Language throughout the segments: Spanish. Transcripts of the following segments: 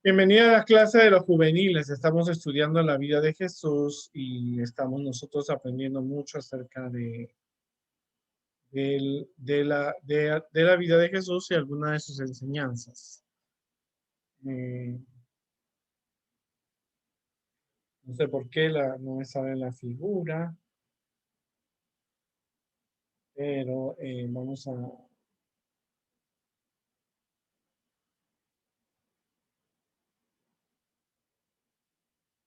Bienvenida a las clases de los juveniles. Estamos estudiando la vida de Jesús y estamos nosotros aprendiendo mucho acerca de la vida de Jesús y algunas de sus enseñanzas. Eh, no sé por qué no me sale la figura, pero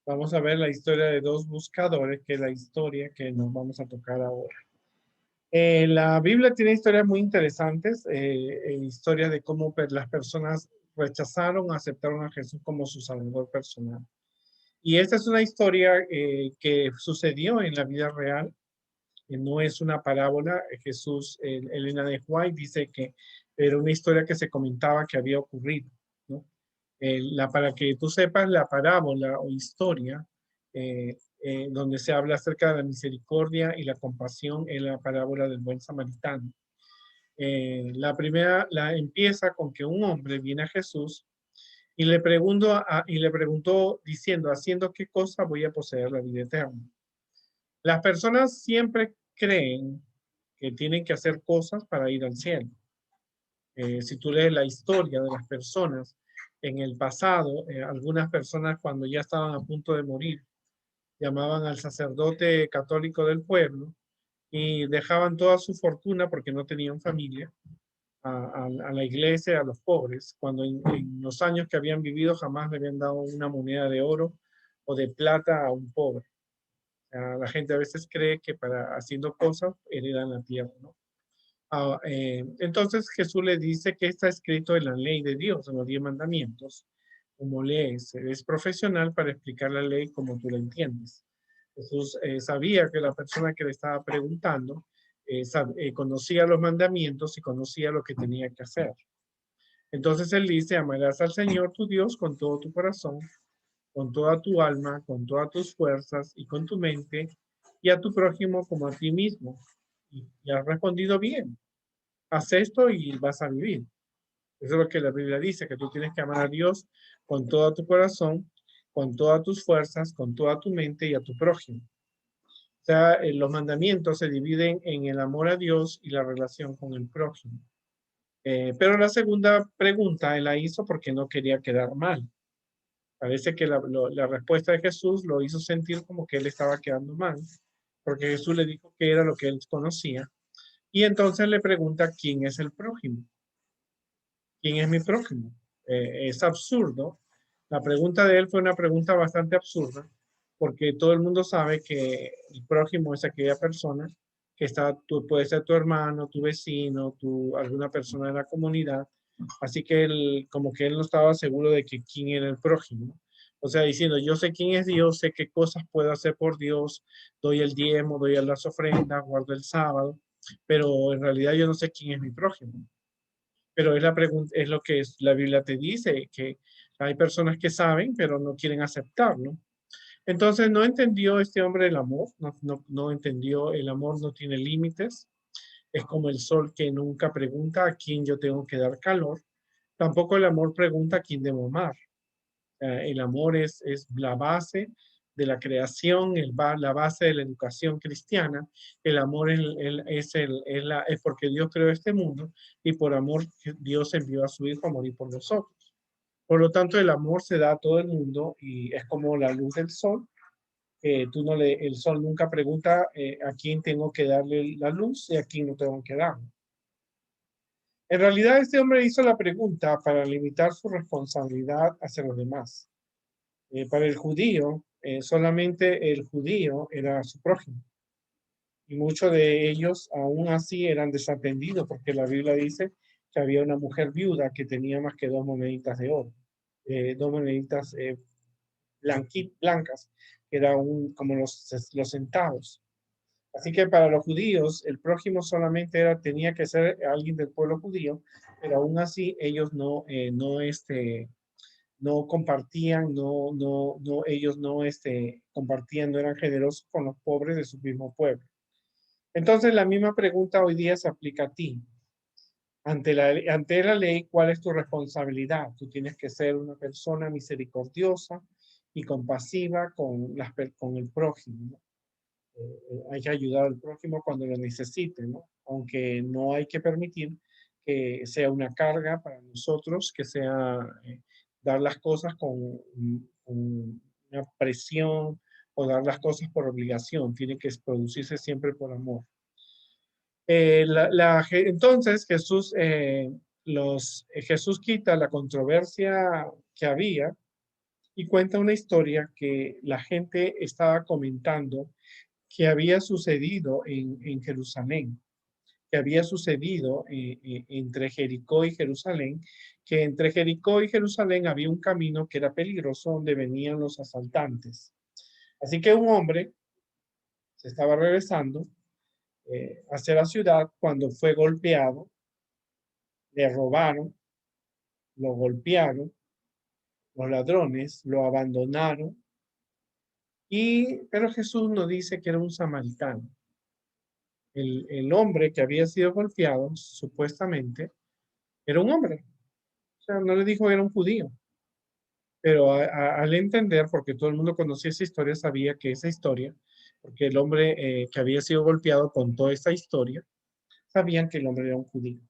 vamos a ver la historia de dos buscadores, que es la historia que nos vamos a tocar ahora. La Biblia tiene historias muy interesantes, historias de cómo las personas rechazaron, aceptaron a Jesús como su Salvador personal. Y esta es una historia que sucedió en la vida real, no es una parábola. Jesús, Elena de White dice que era una historia que se comentaba que había ocurrido, ¿no? Para que tú sepas, la parábola o historia donde se habla acerca de la misericordia y la compasión en la parábola del buen samaritano. La primera la empieza con que un hombre viene a Jesús y le preguntó diciendo, ¿haciendo qué cosa voy a poseer la vida eterna? Las personas siempre creen que tienen que hacer cosas para ir al cielo. Si tú lees la historia de las personas en el pasado, algunas personas cuando ya estaban a punto de morir, llamaban al sacerdote católico del pueblo y dejaban toda su fortuna porque no tenían familia a la iglesia, a los pobres, cuando en los años que habían vivido jamás le habían dado una moneda de oro o de plata a un pobre. La gente a veces cree que para haciendo cosas heredan la tierra, ¿no? Entonces Jesús le dice que está escrito en la ley de Dios, en los 10 mandamientos. Como lees, eres profesional para explicar la ley como tú la entiendes. Jesús sabía que la persona que le estaba preguntando conocía los mandamientos y conocía lo que tenía que hacer. Entonces él dice, amarás al Señor tu Dios con todo tu corazón, con toda tu alma, con todas tus fuerzas y con tu mente, y a tu prójimo como a ti mismo. Y has respondido bien. Haz esto y vas a vivir. Eso es lo que la Biblia dice, que tú tienes que amar a Dios con todo tu corazón, con todas tus fuerzas, con toda tu mente y a tu prójimo. O sea, los mandamientos se dividen en el amor a Dios y la relación con el prójimo. Pero la segunda pregunta él la hizo porque no quería quedar mal. Parece que la respuesta de Jesús lo hizo sentir como que él estaba quedando mal, porque Jesús le dijo que era lo que él conocía. Y entonces le pregunta quién es el prójimo. ¿Quién es mi prójimo? Es absurdo. La pregunta de él fue una pregunta bastante absurda, porque todo el mundo sabe que el prójimo es aquella persona que está, tú, puede ser tu hermano, tu vecino, alguna persona de la comunidad. Así que él, como que él no estaba seguro de que quién era el prójimo. O sea, diciendo, yo sé quién es Dios, sé qué cosas puedo hacer por Dios, doy el diezmo, doy las ofrendas, guardo el sábado, pero en realidad yo no sé quién es mi prójimo. Pero es la pregunta, es lo que la Biblia te dice, que hay personas que saben, pero no quieren aceptarlo. Entonces no entendió este hombre el amor, no entendió el amor, no tiene límites. Es como el sol que nunca pregunta a quién yo tengo que dar calor. Tampoco el amor pregunta a quién debo amar. El amor es la base de la creación, la base de la educación cristiana. El amor es porque Dios creó este mundo y por amor Dios envió a su Hijo a morir por nosotros. Por lo tanto, el amor se da a todo el mundo y es como la luz del sol. El sol nunca pregunta a quién tengo que darle la luz y a quién no tengo que darle. En realidad, este hombre hizo la pregunta para limitar su responsabilidad hacia los demás. Para el judío, solamente el judío era su prójimo. Y muchos de ellos aún así eran desatendidos porque la Biblia dice que había una mujer viuda que tenía más que dos moneditas de oro, dos moneditas blancas, que eran como los centavos. Así que para los judíos el prójimo solamente tenía que ser alguien del pueblo judío, pero aún así ellos no compartían, ellos no compartían, no eran generosos con los pobres de su mismo pueblo. Entonces la misma pregunta hoy día se aplica a ti. Ante la ley, ¿cuál es tu responsabilidad? Tú tienes que ser una persona misericordiosa y compasiva con el prójimo, ¿no? Hay que ayudar al prójimo cuando lo necesite, ¿no? Aunque no hay que permitir que sea una carga para nosotros, que sea dar las cosas con una presión o dar las cosas por obligación. Tiene que producirse siempre por amor. Entonces Jesús quita la controversia que había y cuenta una historia que la gente estaba comentando que había sucedido en Jerusalén, que había sucedido entre Jericó y Jerusalén, que entre Jericó y Jerusalén había un camino que era peligroso donde venían los asaltantes. Así que un hombre se estaba regresando hacia la ciudad cuando fue golpeado, le robaron, lo golpearon, los ladrones lo abandonaron, pero Jesús nos dice que era un samaritano. El hombre que había sido golpeado, supuestamente, era un hombre. O sea, no le dijo que era un judío. Pero al entender, porque todo el mundo conocía esa historia, sabía que esa historia, porque el hombre que había sido golpeado contó esta historia, sabían que el hombre era un judío.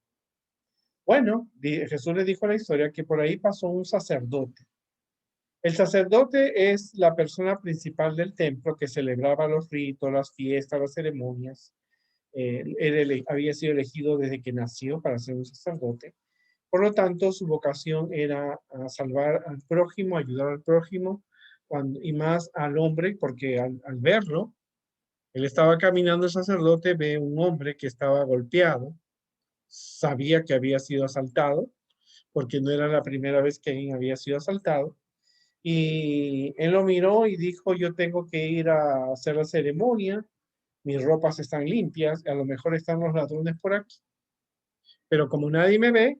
Bueno, Jesús le dijo la historia que por ahí pasó un sacerdote. El sacerdote es la persona principal del templo que celebraba los ritos, las fiestas, las ceremonias. Había sido elegido desde que nació para ser un sacerdote. Por lo tanto, su vocación era a salvar al prójimo, ayudar al prójimo, y más al hombre, porque al verlo, él estaba caminando, el sacerdote ve un hombre que estaba golpeado, sabía que había sido asaltado, porque no era la primera vez que alguien había sido asaltado, y él lo miró y dijo, yo tengo que ir a hacer la ceremonia, mis ropas están limpias, a lo mejor están los ladrones por aquí, pero como nadie me ve,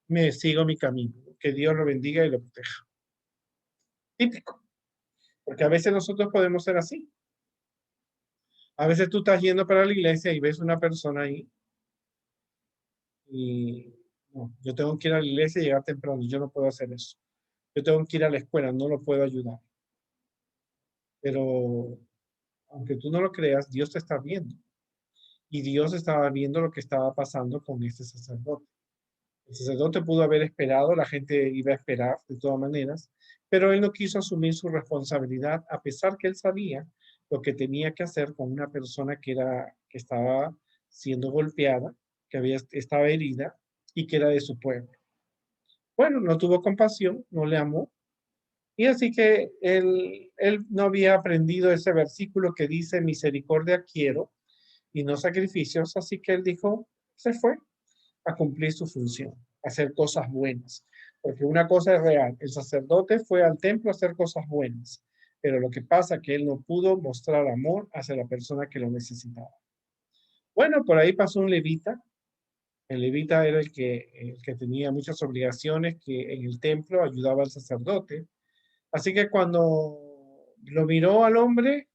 me sigo mi camino. Que Dios lo bendiga y lo proteja. Típico, porque a veces nosotros podemos ser así. A veces tú estás yendo para la iglesia y ves una persona ahí y no, yo tengo que ir a la iglesia y llegar temprano, yo no puedo hacer eso. Yo tengo que ir a la escuela, no lo puedo ayudar. Pero aunque tú no lo creas, Dios te está viendo. Y Dios estaba viendo lo que estaba pasando con este sacerdote. El sacerdote pudo haber esperado, la gente iba a esperar de todas maneras, pero él no quiso asumir su responsabilidad a pesar que él sabía lo que tenía que hacer con una persona que estaba siendo golpeada, estaba herida y que era de su pueblo. Bueno, no tuvo compasión, no le amó, y así que él no había aprendido ese versículo que dice misericordia quiero y no sacrificios, así que él dijo, se fue a cumplir su función, a hacer cosas buenas. Porque una cosa es real, el sacerdote fue al templo a hacer cosas buenas, pero lo que pasa es que él no pudo mostrar amor hacia la persona que lo necesitaba. Bueno, por ahí pasó un levita. El levita era el que tenía muchas obligaciones, que en el templo ayudaba al sacerdote. Así que cuando lo miró al hombre,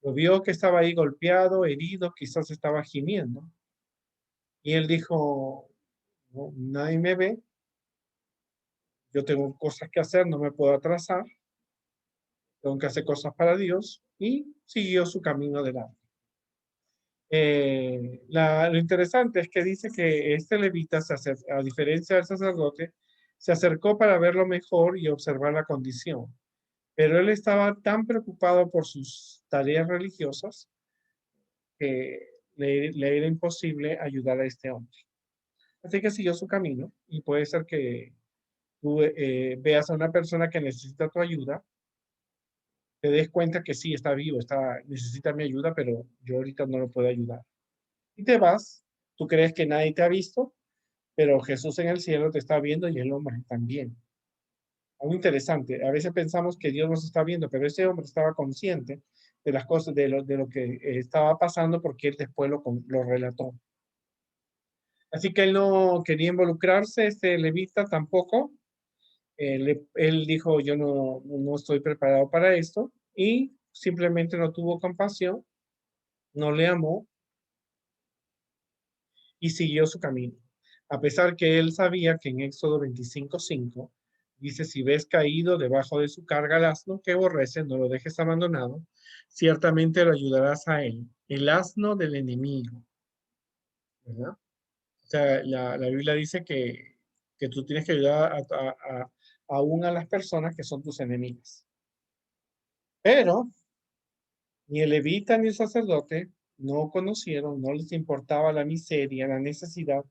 lo vio que estaba ahí golpeado, herido, quizás estaba gimiendo. Y él dijo, no, nadie me ve, yo tengo cosas que hacer, no me puedo atrasar, tengo que hacer cosas para Dios, y siguió su camino adelante. Lo interesante es que dice que este levita, a diferencia del sacerdote, se acercó para verlo mejor y observar la condición, pero él estaba tan preocupado por sus tareas religiosas que le era imposible ayudar a este hombre. Así que siguió su camino y puede ser que tú veas a una persona que necesita tu ayuda, te des cuenta que sí, está vivo, necesita mi ayuda, pero yo ahorita no lo puedo ayudar. Y te vas, tú crees que nadie te ha visto, pero Jesús en el cielo te está viendo y el hombre también. Algo interesante, a veces pensamos que Dios nos está viendo, pero ese hombre estaba consciente de las cosas, de lo que estaba pasando porque él después lo relató. Así que él no quería involucrarse, este levita tampoco. Él dijo, yo no estoy preparado para esto y simplemente no tuvo compasión, no le amó y siguió su camino. A pesar que él sabía que en Éxodo 25:5 dice, si ves caído debajo de su carga al asno, que aborrece, no lo dejes abandonado, ciertamente lo ayudarás a él, el asno del enemigo, ¿verdad? O sea, la Biblia dice que tú tienes que ayudar aún a las personas que son tus enemigas. Pero ni el levita ni el sacerdote no conocieron, no les importaba la miseria, la necesidad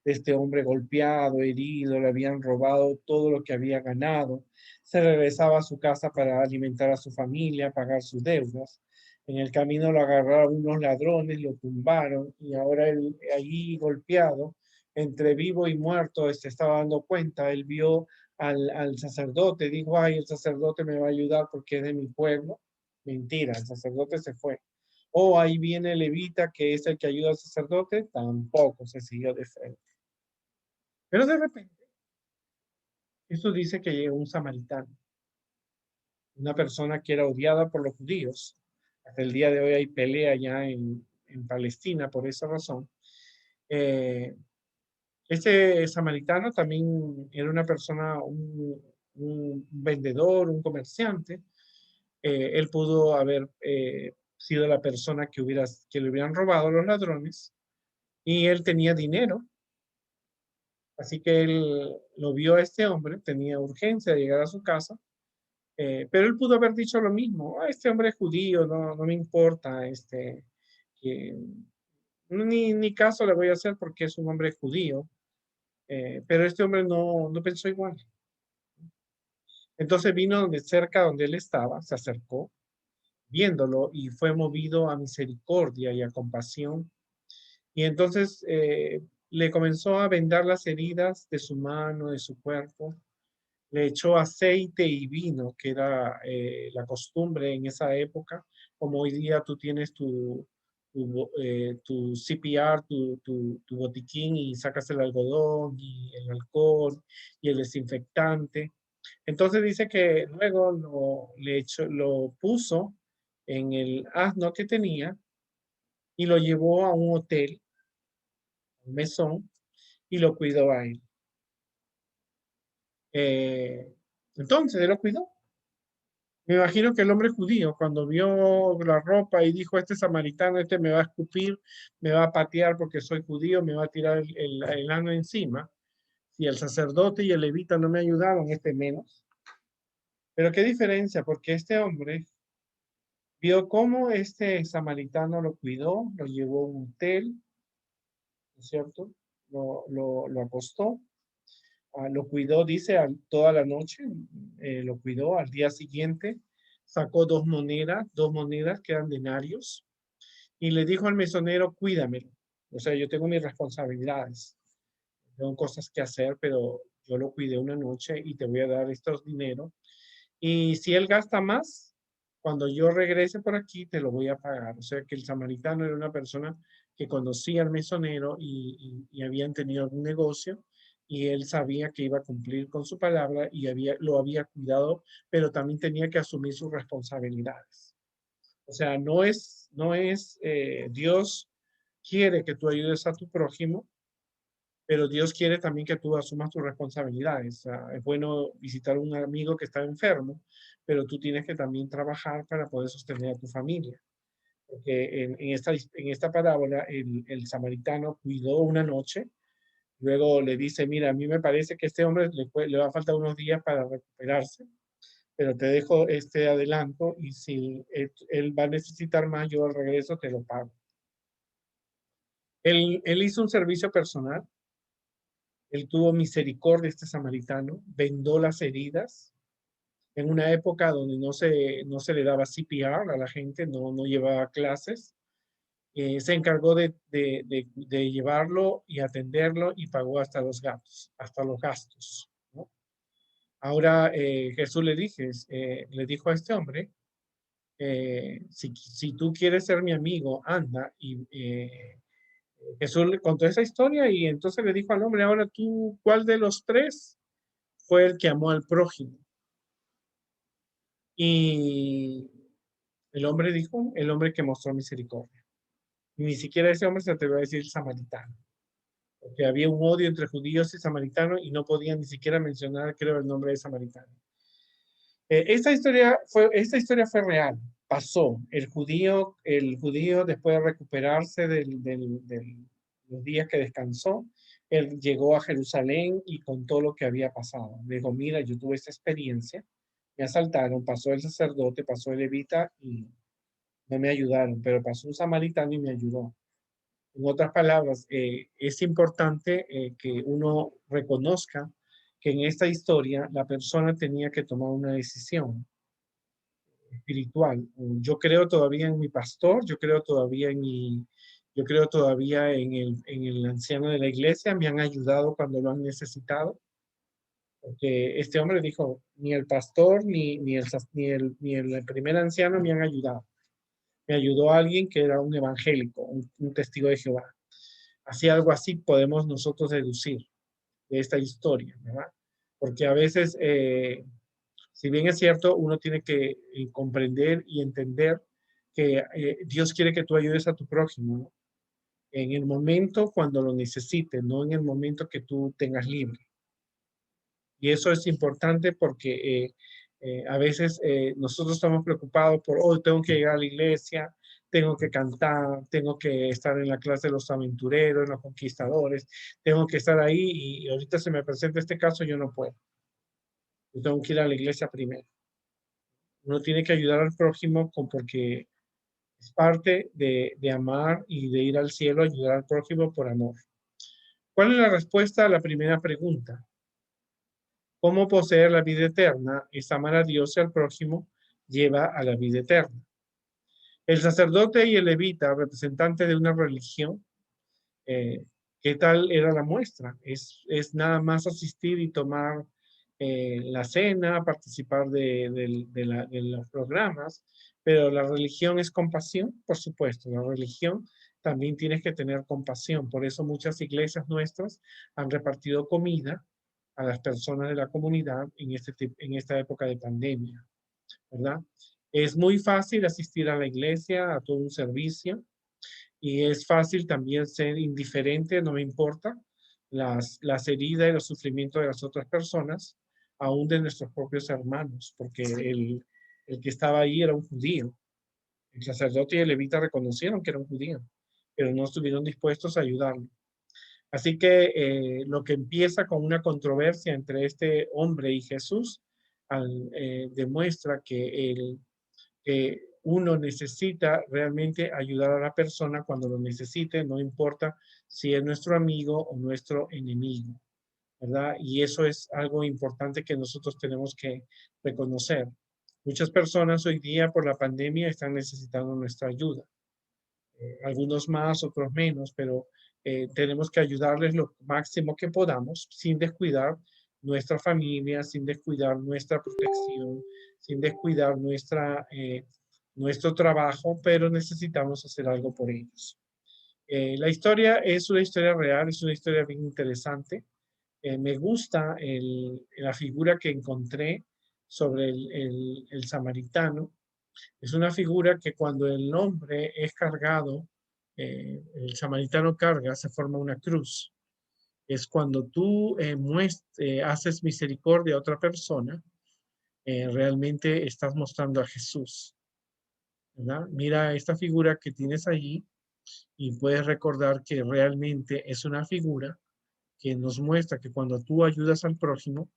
de este hombre golpeado, herido, le habían robado todo lo que había ganado, se regresaba a su casa para alimentar a su familia, pagar sus deudas. En el camino lo agarraron unos ladrones, lo tumbaron y ahora él allí golpeado, entre vivo y muerto, se estaba dando cuenta, él vio al sacerdote, dijo, ay, el sacerdote me va a ayudar porque es de mi pueblo. Mentira, el sacerdote se fue. O ahí viene el levita, que es el que ayuda al sacerdote, tampoco se siguió de frente. Pero de repente, eso dice que llegó un samaritano, una persona que era odiada por los judíos. Hasta el día de hoy hay pelea ya en Palestina por esa razón. Eh, este samaritano también era una persona, un vendedor, un comerciante. Él pudo haber sido la persona que le hubieran robado a los ladrones y él tenía dinero, así que él lo vio a este hombre, tenía urgencia de llegar a su casa, pero él pudo haber dicho lo mismo, "Ah, este hombre es judío, no me importa, que, ni caso le voy a hacer porque es un hombre judío, pero este hombre no pensó igual. Entonces vino donde cerca donde él estaba, se acercó, viéndolo y fue movido a misericordia y a compasión. Y entonces le comenzó a vendar las heridas de su mano, de su cuerpo. Le echó aceite y vino, que era la costumbre en esa época, como hoy día tú tienes tu CPR, tu botiquín y sacas el algodón y el alcohol y el desinfectante. Entonces dice que luego lo puso en el asno que tenía y lo llevó a un hotel, un mesón, y lo cuidó a él. Eh, entonces él lo cuidó. Me imagino que el hombre judío, cuando vio la ropa y dijo, este samaritano, este me va a escupir, me va a patear porque soy judío, me va a tirar el ano encima. Si el sacerdote y el levita no me ayudaron, este menos. Pero qué diferencia, porque este hombre vio cómo este samaritano lo cuidó, lo llevó a un hotel, ¿no es cierto? Lo acostó, lo cuidó, dice, toda la noche, lo cuidó. Al día siguiente sacó dos monedas que eran denarios, y le dijo al mesonero, cuídamelo. O sea, yo tengo mis responsabilidades, tengo cosas que hacer, pero yo lo cuidé una noche y te voy a dar estos dineros. Y si él gasta más, cuando yo regrese por aquí, te lo voy a pagar. O sea, que el samaritano era una persona que conocía al mesonero y habían tenido algún negocio y él sabía que iba a cumplir con su palabra y lo había cuidado, pero también tenía que asumir sus responsabilidades. O sea, Dios quiere que tú ayudes a tu prójimo, pero Dios quiere también que tú asumas tus responsabilidades. O sea, es bueno visitar a un amigo que está enfermo, pero tú tienes que también trabajar para poder sostener a tu familia. Porque en esta parábola, el samaritano cuidó una noche, luego le dice, mira, a mí me parece que este hombre le va a faltar unos días para recuperarse, pero te dejo este adelanto y si él va a necesitar más, yo al regreso te lo pago. Él hizo un servicio personal. Él tuvo misericordia de este samaritano, vendó las heridas en una época donde no se le daba CPR a la gente, no llevaba clases. Se encargó de llevarlo y atenderlo y pagó hasta los gastos, ¿no? Ahora Jesús le dijo a este hombre, si tú quieres ser mi amigo, anda. Y Jesús le contó esa historia y entonces le dijo al hombre, ahora tú, ¿cuál de los tres fue el que amó al prójimo? Y el hombre dijo, el hombre que mostró misericordia. Y ni siquiera ese hombre se atrevió a decir samaritano. porque había un odio entre judíos y samaritanos y no podían ni siquiera mencionar, creo, el nombre de samaritano. Esta historia fue real, pasó. El judío después de recuperarse de los días que descansó, él llegó a Jerusalén y contó lo que había pasado. Dijo, mira, yo tuve esta experiencia, me asaltaron, pasó el sacerdote, pasó el levita y no me ayudaron, pero pasó un samaritano y me ayudó. En otras palabras, es importante que uno reconozca que en esta historia la persona tenía que tomar una decisión espiritual. Yo creo todavía en mi pastor, yo creo todavía en el anciano de la iglesia, me han ayudado cuando lo han necesitado. Porque este hombre dijo, ni el pastor ni el primer anciano me han ayudado. Me ayudó alguien que era un evangélico, un testigo de Jehová. Así algo así podemos nosotros deducir de esta historia, ¿verdad? Porque a veces, si bien es cierto, uno tiene que comprender y entender que Dios quiere que tú ayudes a tu prójimo, ¿no? En el momento cuando lo necesites, no en el momento que tú tengas libre. Y eso es importante porque a veces nosotros estamos preocupados por, oh, tengo que llegar a la iglesia, tengo que cantar, tengo que estar en la clase de los aventureros, los conquistadores, tengo que estar ahí y ahorita se me presenta este caso, yo no puedo. Yo tengo que ir a la iglesia primero. Uno tiene que ayudar al prójimo porque es parte de amar y de ir al cielo, ayudar al prójimo por amor. ¿Cuál es la respuesta a la primera pregunta? ¿Cómo poseer la vida eterna? Es amar a Dios y al prójimo lleva a la vida eterna. El sacerdote y el levita, representantes de una religión, eh, ¿qué tal era la muestra? Es nada más asistir y tomar la cena, participar de los programas, pero la religión es compasión, por supuesto, la religión también tienes que tener compasión. Por eso muchas iglesias nuestras han repartido comida a las personas de la comunidad en esta época de pandemia, ¿verdad? Es muy fácil asistir a la iglesia, a todo un servicio, y es fácil también ser indiferente, no me importa, las heridas y los sufrimientos de las otras personas, aún de nuestros propios hermanos, porque el que estaba ahí era un judío. El sacerdote y el levita reconocieron que era un judío, pero no estuvieron dispuestos a ayudarlo. Así que lo que empieza con una controversia entre este hombre y Jesús demuestra que uno necesita realmente ayudar a la persona cuando lo necesite, no importa si es nuestro amigo o nuestro enemigo, ¿verdad? Y eso es algo importante que nosotros tenemos que reconocer. Muchas personas hoy día por la pandemia están necesitando nuestra ayuda. Algunos más, otros menos, pero tenemos que ayudarles lo máximo que podamos sin descuidar nuestra familia, sin descuidar nuestra protección, sin descuidar nuestro trabajo, pero necesitamos hacer algo por ellos. La historia es una historia real, es una historia bien interesante. Me gusta la figura que encontré sobre el samaritano. Es una figura que cuando el hombre es cargado, el samaritano carga, se forma una cruz. Es cuando tú haces misericordia a otra persona, realmente estás mostrando a Jesús, ¿verdad? Mira esta figura que tienes allí y puedes recordar que realmente es una figura que nos muestra que cuando tú ayudas al prójimo,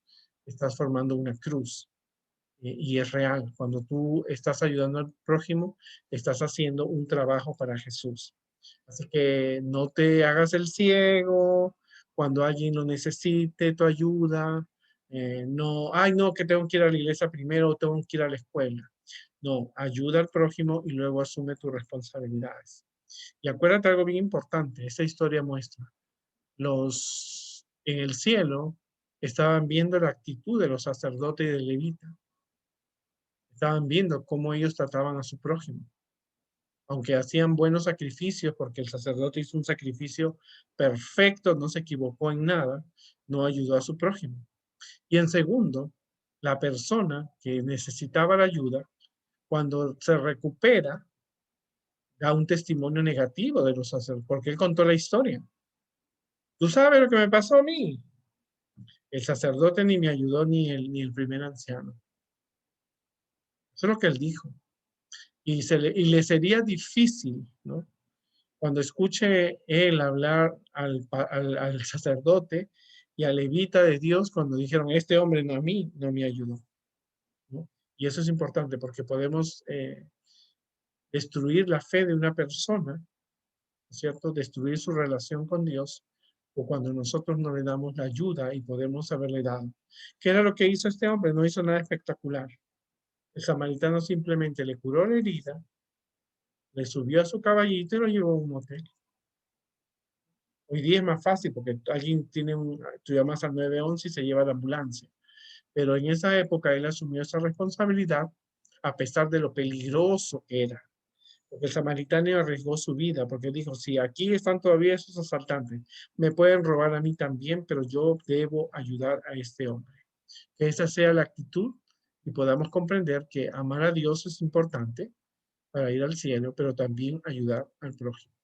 estás formando una cruz. Y es real. Cuando tú estás ayudando al prójimo, estás haciendo un trabajo para Jesús. Así que no te hagas el ciego cuando alguien lo necesite, tu ayuda. No, ay, no, que tengo que ir a la iglesia primero o tengo que ir a la escuela. No, ayuda al prójimo y luego asume tus responsabilidades. Y acuérdate algo bien importante, esta historia muestra, los en el cielo estaban viendo la actitud de los sacerdotes y de levita. Estaban viendo cómo ellos trataban a su prójimo. Aunque hacían buenos sacrificios, porque el sacerdote hizo un sacrificio perfecto, no se equivocó en nada, no ayudó a su prójimo. Y en segundo, la persona que necesitaba la ayuda, cuando se recupera, da un testimonio negativo de los sacerdotes, porque él contó la historia. ¿Tú sabes lo que me pasó a mí? El sacerdote ni me ayudó ni el primer anciano. Eso es lo que él dijo. Y le sería difícil, ¿no? Cuando escuche él hablar al sacerdote y al levita de Dios, cuando dijeron, este hombre no a mí, no me ayudó, ¿no? Y eso es importante porque podemos destruir la fe de una persona, ¿no es cierto? Destruir su relación con Dios, o cuando nosotros no le damos la ayuda y podemos haberle dado. ¿Qué era lo que hizo este hombre? No hizo nada espectacular. El samaritano simplemente le curó la herida, le subió a su caballito y lo llevó a un motel. Hoy día es más fácil porque alguien tú llamas al 911 y se lleva la ambulancia. Pero en esa época él asumió esa responsabilidad a pesar de lo peligroso que era. Porque el samaritano arriesgó su vida, porque dijo, si aquí están todavía esos asaltantes, me pueden robar a mí también, pero yo debo ayudar a este hombre. Que esa sea la actitud y podamos comprender que amar a Dios es importante para ir al cielo, pero también ayudar al prójimo.